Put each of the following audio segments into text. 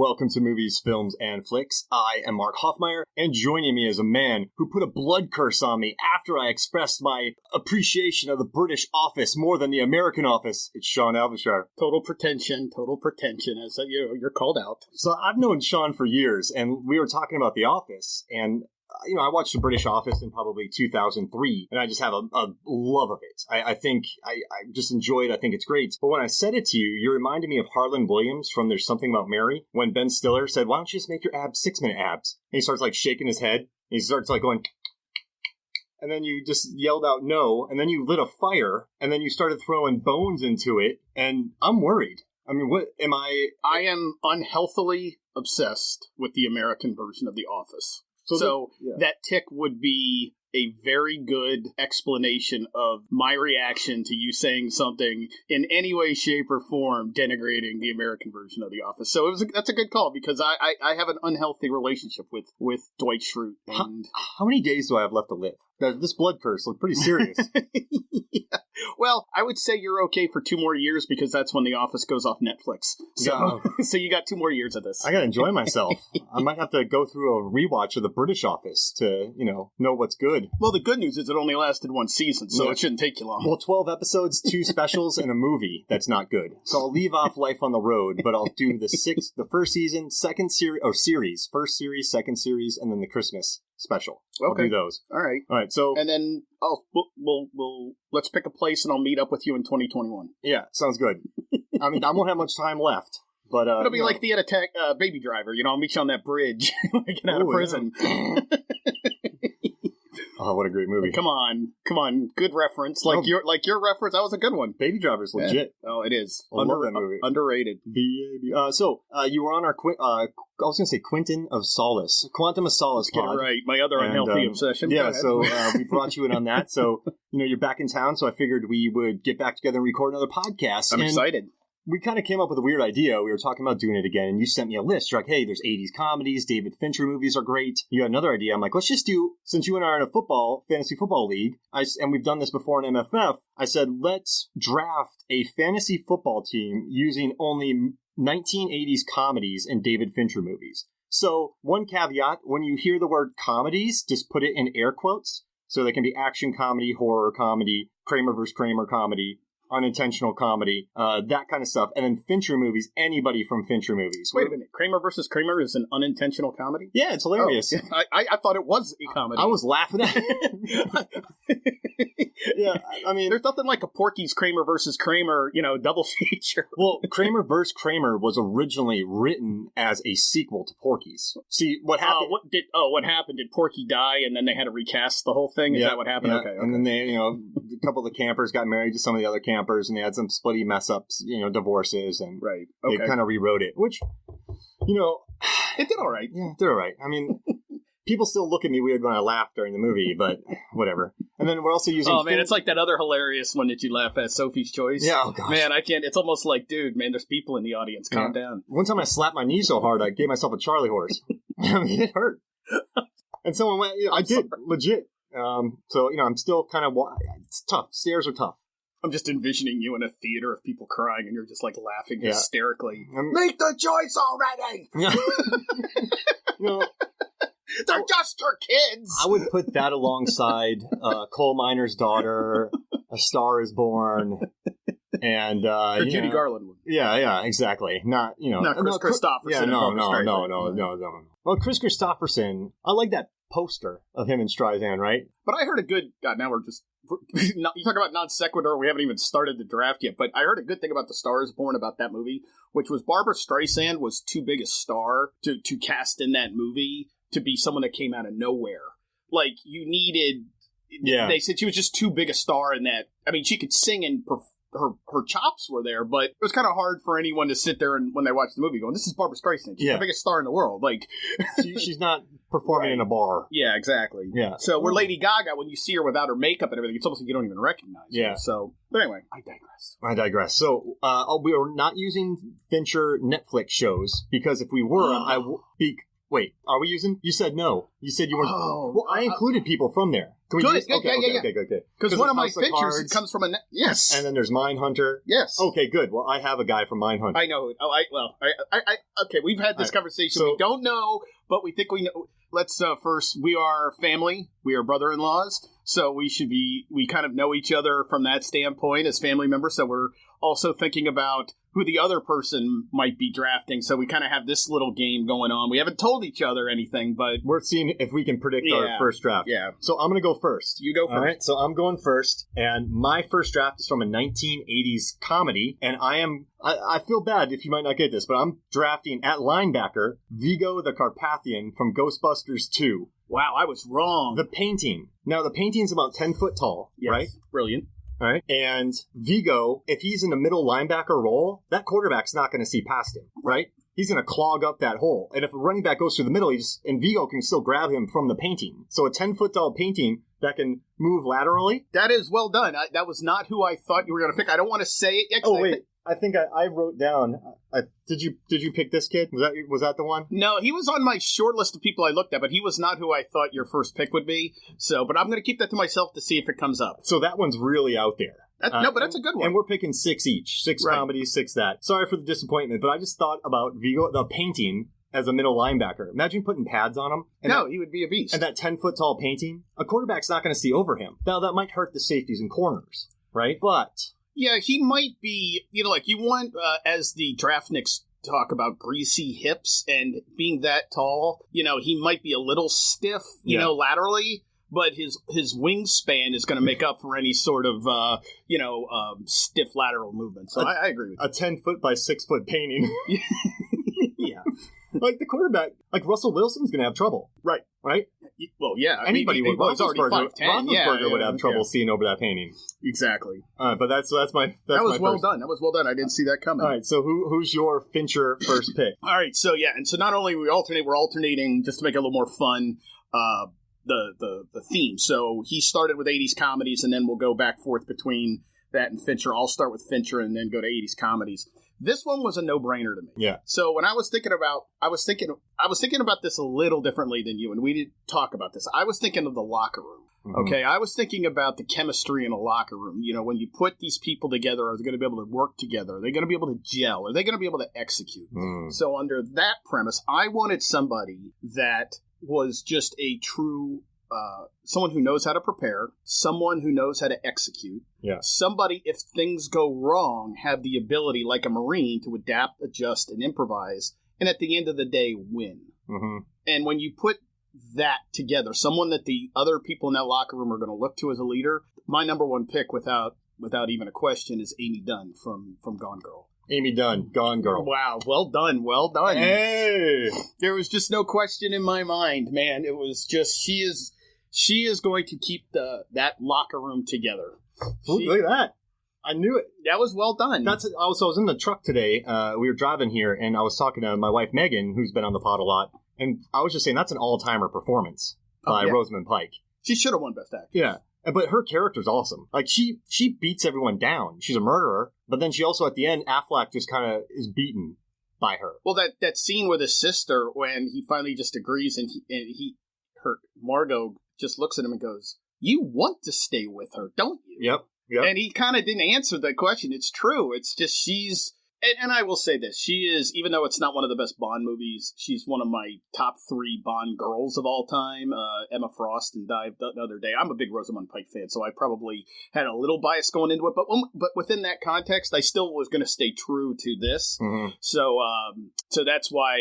welcome to Movies, Films, and Flicks. I am Mark Hoffmeyer, and joining me is a man who put a blood curse on me after I expressed my appreciation of the British office more than the American office. It's Sean Alvishar. Total pretension, as you're called out. So I've known Sean for years, and we were talking about The Office, and I watched The British Office in probably 2003, and I just have a love of it. I think I just enjoy it. I think it's great. But when I said it to you, you reminded me of Harlan Williams from There's Something About Mary, when Ben Stiller said, why don't you just make your abs 6-minute abs? And he starts shaking his head, and he starts going, and then you just yelled out no, and then you lit a fire, and then you started throwing bones into it, and I'm worried. I mean, what am I? I am unhealthily obsessed with the American version of The Office. So that tick would be a very good explanation of my reaction to you saying something in any way, shape, or form denigrating the American version of The Office. So that's a good call, because I have an unhealthy relationship with Dwight Schrute. And how many days do I have left to live? This blood curse looked pretty serious. Yeah. Well, I would say you're okay for 2 more years, because that's when The Office goes off Netflix. So, so you got 2 more years of this. I got to enjoy myself. I might have to go through a rewatch of The British Office to, know what's good. Well, the good news is it only lasted 1 season, so it shouldn't take you long. Well, 12 episodes, 2 specials, and a movie that's not good. So I'll leave off Life on the Road, but I'll do the first season, series, first series, second series, and then the Christmas special. Okay. I'll do those. All right. So, and then we'll let's pick a place, and I'll meet up with you in 2021. Yeah, sounds good. I mean, I won't have much time left, but it'll be like the Attack Baby Driver. I'll meet you on that bridge when I get out of prison. Yeah. Oh, what a great movie! Come on, good reference. Your reference, that was a good one. Baby Driver's legit. Yeah. Oh, it is. I love that movie. Underrated. So you were on our I was going to say Quantum of Solace Get pod. It right. My other unhealthy obsession. Yeah, so we brought you in on that. So, you're back in town, so I figured we would get back together and record another podcast. I'm excited. We kind of came up with a weird idea. We were talking about doing it again, and you sent me a list. You're like, hey, there's 80s comedies. David Fincher movies are great. You had another idea. I'm like, let's just do, since you and I are in a fantasy football league, and we've done this before in MFF, I said, let's draft a fantasy football team using only 1980s comedies and David Fincher movies. So, one caveat, when you hear the word comedies, just put it in air quotes. So they can be action comedy, horror comedy, Kramer vs. Kramer comedy, unintentional comedy, that kind of stuff. And then Fincher movies, anybody from Fincher movies. Wait a minute, Kramer vs. Kramer is an unintentional comedy? Yeah, it's hilarious. Oh, I thought it was a comedy. I was laughing at it. Yeah, I mean, there's nothing like a Porky's Kramer versus Kramer, double feature. Well, Kramer vs. Kramer was originally written as a sequel to Porky's. See, what happened? What happened? Did Porky die, and then they had to recast the whole thing? Is that what happened? Yeah. Okay. And then they, a couple of the campers got married to some of the other campers, and they had some splitty mess ups, divorces, and they kind of rewrote it, which, it did all right. Yeah, it did all right. I mean, people still look at me weird when I laugh during the movie, but whatever. And then we're also using... Oh, man, it's like that other hilarious one that you laugh at, Sophie's Choice. Yeah, oh, gosh. Man, I can't... It's almost like, dude, man, there's people in the audience. Calm down. One time I slapped my knee so hard, I gave myself a Charlie horse. I mean, it hurt. And someone went... I did, legit. So, I'm still kind of... It's tough. Stairs are tough. I'm just envisioning you in a theater of people crying, and you're just, laughing hysterically. Make the choice already! They're just her kids! I would put that alongside Coal Miner's Daughter, A Star is Born, and... or Judy Garland one. Yeah, exactly. Not, Not Chris Christopherson. Yeah, no. Well, Chris Christopherson, I like that poster of him and Streisand, right? But I heard a good... God, now we're just... You talk about non sequitur, we haven't even started the draft yet, but I heard a good thing about The Star is Born about that movie, which was Barbara Streisand was too big a star to cast in that movie to be someone that came out of nowhere. You needed... Yeah. They said she was just too big a star in that... I mean, she could sing and her chops were there, but it was kind of hard for anyone to sit there and when they watch the movie going, this is Barbara Streisand. She's the biggest star in the world. She's not performing in a bar. Yeah, exactly. Yeah. So we're Lady Gaga, when you see her without her makeup and everything, it's almost like you don't even recognize her. So, but anyway, I digress. So, we are not using Fincher Netflix shows, because if we were, Wait, are we using? You said no. You said you weren't. Oh, well, I included people from there. Can we Good. use? Yeah, Okay. Because one of my House of Finchers Cards, comes from yes. and then there's Mindhunter. Yes. Okay, good. Well, I have a guy from Mindhunter. I know. Okay, we've had this conversation. So- we don't know, but we think we know. Let's first, we are family. We are brother-in-laws. So we kind of know each other from that standpoint as family members. So we're also thinking about who the other person might be drafting. So we kind of have this little game going on. We haven't told each other anything, but We're seeing if we can predict our first draft. Yeah. So I'm going to go first. You go first. All right. So I'm going first, and my first draft is from a 1980s comedy, and I feel bad if you might not get this, but I'm drafting at linebacker Vigo the Carpathian from Ghostbusters 2. Wow, I was wrong. The painting. Now, the painting's about 10 foot tall, Yes. right? Brilliant. All right. And Vigo, if he's in the middle linebacker role, that quarterback's not going to see past him, right? He's going to clog up that hole. And if a running back goes through the middle, and Vigo can still grab him from the painting. So a 10-foot tall painting that can move laterally. That is well done. That was not who I thought you were going to pick. I don't want to say it yet. Oh, wait. I think I wrote down. Did you pick this kid? Was that the one? No, he was on my short list of people I looked at, but he was not who I thought your first pick would be. So, but I'm going to keep that to myself to see if it comes up. So that one's really out there. No, but that's a good one. And we're picking 6 each. 6 Right. comedies, 6 that. Sorry for the disappointment, but I just thought about Vigo, the painting, as a middle linebacker. Imagine putting pads on him. He would be a beast. And that 10-foot tall painting, a quarterback's not going to see over him. Now, that might hurt the safeties and corners, right? But yeah, he might be, like you want, as the draftniks talk about greasy hips and being that tall, he might be a little stiff, laterally. But his wingspan is going to make up for any sort of, stiff lateral movement. So I agree with you. A 10-foot by 6-foot painting. Yeah. Like the quarterback, like Russell Wilson's going to have trouble. Right. Right? Well, yeah. Anybody would. Well, it's already 5'10". Roethlisberger would have trouble seeing over that painting. Exactly. But that's my. That was well first. done. That was well done. I didn't see that coming. All right. So who's your Fincher first pick? All right. So yeah, and so not only we're alternating just to make it a little more fun. The theme. So he started with 80s comedies, and then we'll go back forth between that and Fincher. I'll start with Fincher and then go to 80s comedies. This one was a no-brainer to me. Yeah. So when I was thinking about this a little differently than you, and we didn't talk about this. I was thinking of the locker room. Mm-hmm. Okay, I was thinking about the chemistry in a locker room. When you put these people together, are they going to be able to work together? Are they going to be able to gel? Are they going to be able to execute? So under that premise, I wanted somebody that was just a true someone who knows how to prepare, someone who knows how to execute, somebody, if things go wrong, have the ability, like a Marine, to adapt, adjust, and improvise, and at the end of the day, win. Mm-hmm. And when you put that together, someone that the other people in that locker room are going to look to as a leader, my number one pick, without even a question, is Amy Dunn from Gone Girl. Ame Dunn, Gone Girl. Wow, well done. Hey! There was just no question in my mind, man. It was just, she is going to keep that locker room together. Look at that. I knew it. That was well done. So I was in the truck today. We were driving here, and I was talking to my wife, Megan, who's been on the pod a lot, and I was just saying that's an all-timer performance by Rosamund Pike. She should have won Best Actress. Yeah. But her character's awesome. Like, she beats everyone down. She's a murderer, but then she also, at the end, Affleck just kind of is beaten by her. Well, that scene with his sister, when he finally just agrees, and Margot just looks at him and goes, "You want to stay with her, don't you?" Yep. And he kind of didn't answer that question. It's true. It's just she's... And I will say this. She is, even though it's not one of the best Bond movies, she's one of my top 3 Bond girls of all time. Emma Frost and Dive the other day. I'm a big Rosamund Pike fan, so I probably had a little bias going into it. But within that context, I still was going to stay true to this. Mm-hmm. So that's why,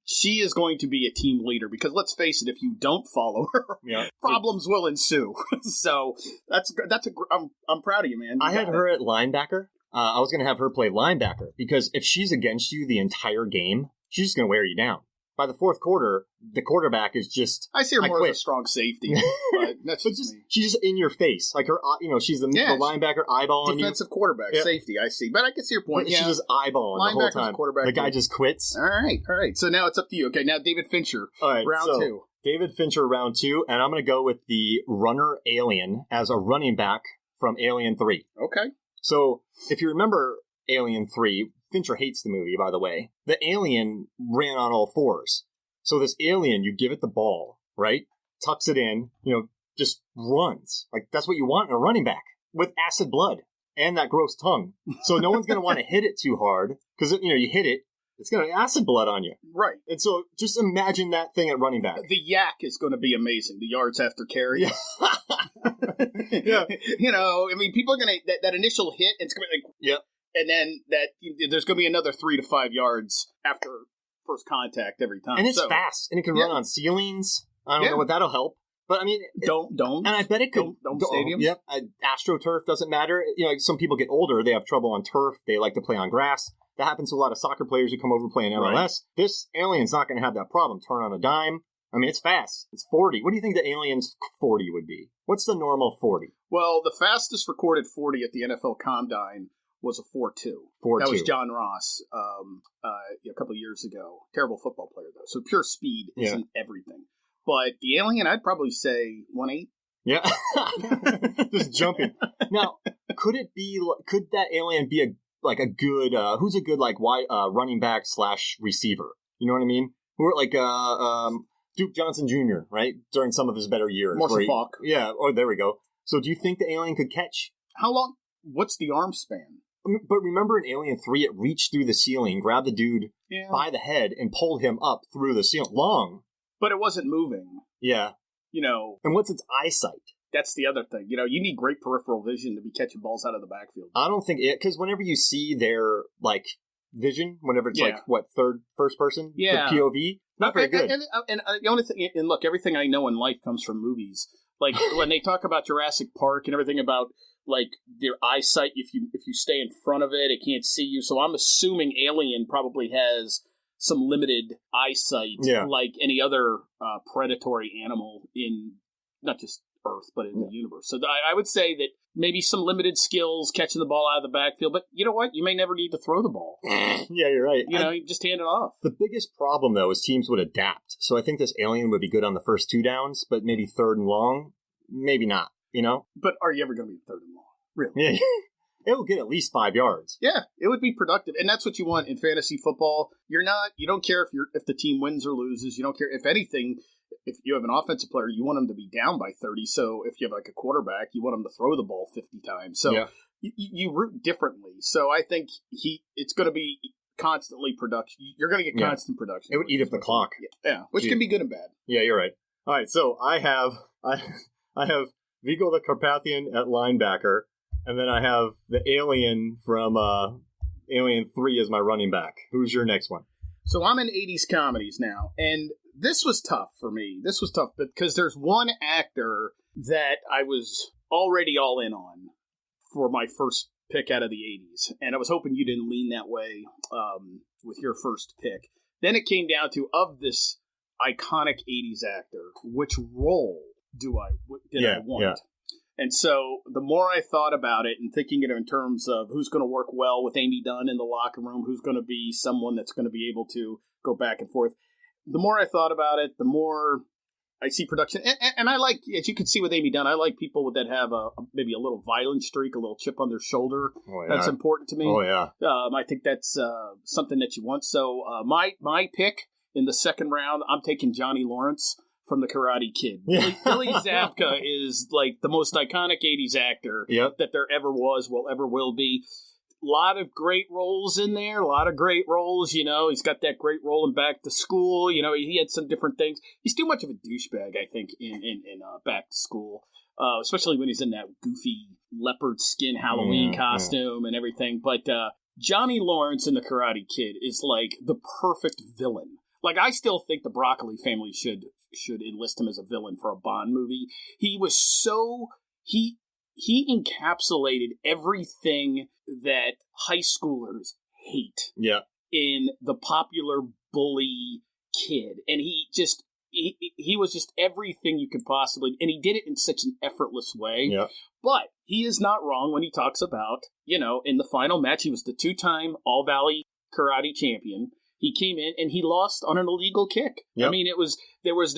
she is going to be a team leader. Because let's face it, if you don't follow her, problems will ensue. So I'm proud of you, man. I had her at linebacker. I was going to have her play linebacker because if she's against you the entire game, she's just going to wear you down. By the fourth quarter, the quarterback is just... I see her more as a strong safety. But that's just me. She's just in your face. Like her, she's the linebacker eyeballing defensive quarterback, safety, I see. But I can see your point. She's just eyeballing the whole time. The guy just quits. All right. So now it's up to you. Okay, now David Fincher, round 2. David Fincher, round 2. And I'm going to go with the runner Alien as a running back from Alien 3. Okay. So, if you remember Alien 3, Fincher hates the movie, by the way. The alien ran on all 4s. So this alien, you give it the ball, right? Tucks it in, just runs. Like, that's what you want in a running back with acid blood and that gross tongue. So no one's going to want to hit it too hard because, you hit it, it's going to acid blood on you. Right. And so just imagine that thing at running back. The yak is going to be amazing. The yards after carry. Yeah. Yeah. People are going to, that initial hit, it's going to be like, yep. And then there's going to be another 3 to 5 yards after first contact every time. And it's fast, and it can run on ceilings. I don't know what that'll help. But, I mean... Don't. And I bet it could... Don't stadiums. Yep. AstroTurf doesn't matter. Some people get older. They have trouble on turf. They like to play on grass. That happens to a lot of soccer players who come over playing MLS. Right. This alien's not going to have that problem. Turn on a dime. I mean, it's fast. It's 40. What do you think the alien's 40 would be? What's the normal 40? Well, the fastest recorded 40 at the NFL Combine was a 4.2. 4.2. That was John Ross a couple of years ago. Terrible football player, though. So pure speed isn't everything. But the alien, I'd probably say 1.8. Yeah. Just jumping. Now, could that alien be a good, who's a good, running back / receiver? You know what I mean? Who are like, Duke Johnson Jr., right? During some of his better years. Marshall Faulk. Yeah. Oh, there we go. So do you think the alien could catch? How long? What's the arm span? But remember in Alien 3, it reached through the ceiling, grabbed the dude by the head, and pulled him up through the ceiling. Long. But it wasn't moving. Yeah. And what's its eyesight? That's the other thing. You need great peripheral vision to be catching balls out of the backfield. I don't think because whenever you see their, vision, whenever it's first person? Yeah. The POV? Not very good. And the only thing, and look, everything I know in life comes from movies. Like, when they talk about Jurassic Park and everything about, their eyesight, if you stay in front of it, it can't see you. So I'm assuming Alien probably has some limited eyesight, like any other predatory animal in not just Earth, but in the universe. So I would say that maybe some limited skills catching the ball out of the backfield, but you know what? You may never need to throw the ball. Yeah, you're right. You just hand it off. The biggest problem, though, is teams would adapt. So I think this alien would be good on the first 2 downs, but maybe 3rd and long, maybe not, But are you ever going to be 3rd and long? Really? Yeah. It will get at least 5 yards. Yeah, it would be productive, and that's what you want in fantasy football. You don't care if the team wins or loses. You don't care if anything. If you have an offensive player, you want them to be down by 30. So if you have a quarterback, you want them to throw the ball 50 times. So you root differently. So I think it's going to be constantly production. You're going to get constant production. It would eat up the clock. Yeah, which can be good and bad. Yeah, you're right. All right, so I have Vigo the Carpathian at linebacker. And then I have the alien from Alien 3 as my running back. Who's your next one? So I'm in 80s comedies now. And this was tough for me. This was tough because there's one actor that I was already all in on for my first pick out of the 80s. And I was hoping you didn't lean that way with your first pick. Then it came down to, of this iconic 80s actor, which role did I want? Yeah. And so the more I thought about it and thinking it in terms of who's going to work well with Amy Dunn in the locker room, who's going to be someone that's going to be able to go back and forth, the more I thought about it, the more I see production. And I like, as you can see with Amy Dunn, I like people that have maybe a little violent streak, a little chip on their shoulder. Oh, yeah. That's important to me. Oh, yeah. I think that's something that you want. So my pick in the second round, I'm taking Johnny Lawrence from The Karate Kid. Billy Zabka is the most iconic 80s actor that there ever was, ever will be. A lot of great roles in there, a lot of great roles, He's got that great role in Back to School. He had some different things. He's too much of a douchebag, I think, in Back to School, especially when he's in that goofy leopard skin Halloween costume and everything. But Johnny Lawrence in The Karate Kid is the perfect villain. I still think the Broccoli family should enlist him as a villain for a Bond movie. He was he encapsulated everything that high schoolers hate in the popular bully kid. And he was just everything you could possibly, and he did it in such an effortless way. Yeah. But he is not wrong when he talks about, in the final match, he was the 2-time All-Valley karate champion. He came in and he lost on an illegal kick. Yep. I mean, there was